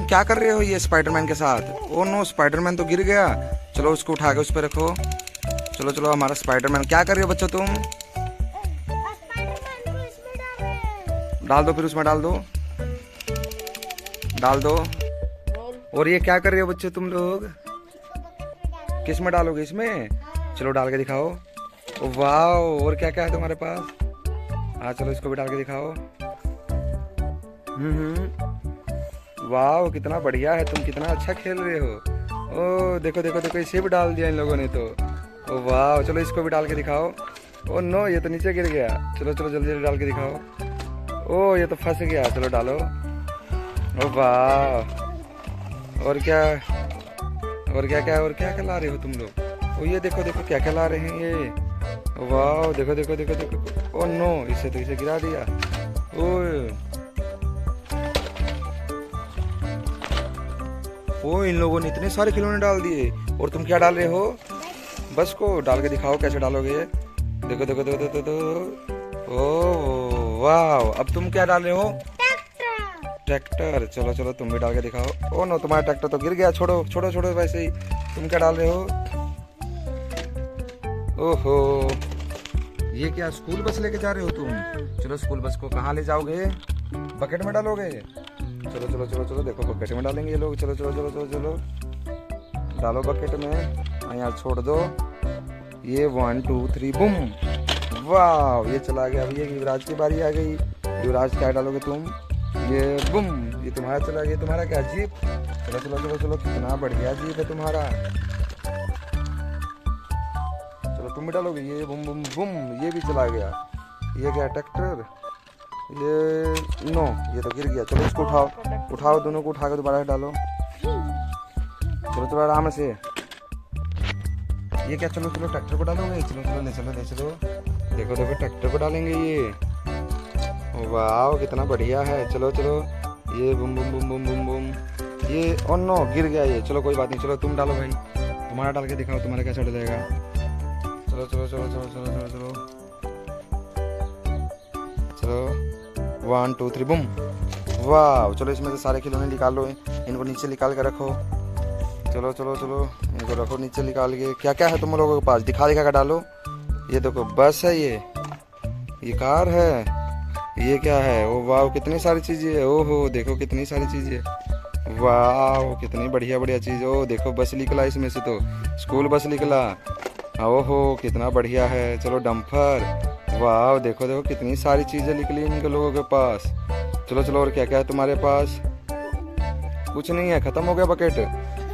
तुम क्या कर रहे हो ये स्पाइडरमैन के साथ? ओ नो, स्पाइडरमैन तो गिर गया। चलो उसको उठा के उस पर रखो। चलो चलो हमारा स्पाइडरमैन। क्या कर रहे हो बच्चों तुम? डाल दो, फिर उसमें डाल दो, डाल दो। और ये क्या कर रहे हो बच्चे तुम लोग? किस में डालोगे? इसमें? चलो डाल के दिखाओ। वाह, और क्या क्या है तुम्हारे पास? हाँ चलो इसको भी डाल के दिखाओ। वाह कितना बढ़िया है, तुम कितना अच्छा खेल रहे हो। ओ देखो देखो देखो, इसे भी डाल दिया इन लोगों ने तो। ओ वाह, चलो इसको भी डाल के दिखाओ। ओ नो, ये तो नीचे गिर गया। चलो चलो जल्दी जल्दी डाल के दिखाओ। ओ ये तो फंस गया। चलो डालो। ओ वाह, और क्या और क्या क्या और क्या क्या ला रहे हो तुम लोग? ओ ये देखो देखो क्या क्या ला रहे हैं ये। वाह देखो देखो देखो देखो। ओ नो, इसे तो इसे गिरा दिया। ओ इन लोगों ने इतने सारे खिलौने डाल दिए। और तुम क्या डाल रहे हो? बस को डाल के दिखाओ कैसे डालोगे। देखो देखो देखो देखो देखो। ओ वाह, अब तुम क्या डाल रहे हो? ट्रैक्टर। चलो चलो तुम भी डाल के दिखाओ। ओ नो, तुम्हारा ट्रैक्टर तो गिर गया। छोड़ो छोड़ो छोड़ो वैसे ही। तुम क्या डाल रहे हो? ओहो, ये क्या स्कूल बस लेके जा रहे हो तुम? चलो स्कूल बस को कहाँ ले जाओगे? बकेट में डालोगे? चलो चलो चलो चलो, देखो बकेट में डालेंगे ये लोग। चलो चलो चलो चलो चलो डालो बकेट में। यहाँ छोड़ दो। ये 1 2 3 बूम। वाह, ये चला गया। अभी युवराज की बारी आ गई। युवराज क्या डालोगे तुम? ये बूम, ये तुम्हारा चला गया। तुम्हारा क्या जीप? चलो चलो चलो चलो, कितना बढ़िया जीप है तुम्हारा। चलो तुम भी डालोगे। ये बूम बूम बूम, ये भी चला गया। ये क्या ट्रैक्टर? ये नो, ये तो गिर गया। चलो इसको उठाओ, उठाओ दोनों को उठा कर दोबारा डालो। चलो चलो आराम से। ये क्या? चलो चलो ट्रैक्टर को डालोगे। चलो चलो ले चलो ले चलो। देखो देखो ट्रैक्टर को डालेंगे ये। वाह कितना बढ़िया है। चलो चलो, ये boom boom boom boom boom boom. ये ओ नो, गिर गया ये। चलो कोई बात नहीं। चलो तुम डालो भाई, तुम्हारा डाल के दिखाओ तुम्हारा कैसा डलेगा। चलो चलो चलो चलो चलो चलो चलो चलो 1 2 3 बूम। वाह, चलो इसमें से सारे खिलौने निकाल लो। इनको नीचे निकाल के रखो। चलो चलो चलो, इनको रखो नीचे निकाल के। क्या क्या है तुम लोगों के पास? दिखा दिखा कर डालो। ये देखो बस है, ये कार है, ये क्या है? ओ वाह, कितनी सारी चीजें है। ओहो देखो कितनी सारी चीजें। वाह कितनी बढ़िया बढ़िया चीज। ओ देखो बस निकला इसमें से तो, स्कूल बस निकला। ओहो कितना बढ़िया है। चलो डंपर। वाह देखो देखो कितनी सारी चीजें निकली इनके लोगों के पास। चलो चलो, और क्या क्या है तुम्हारे पास? कुछ नहीं है, खत्म हो गया बकेट।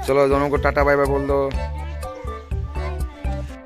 चलो दोनों को टाटा बाय बाय बोल दो।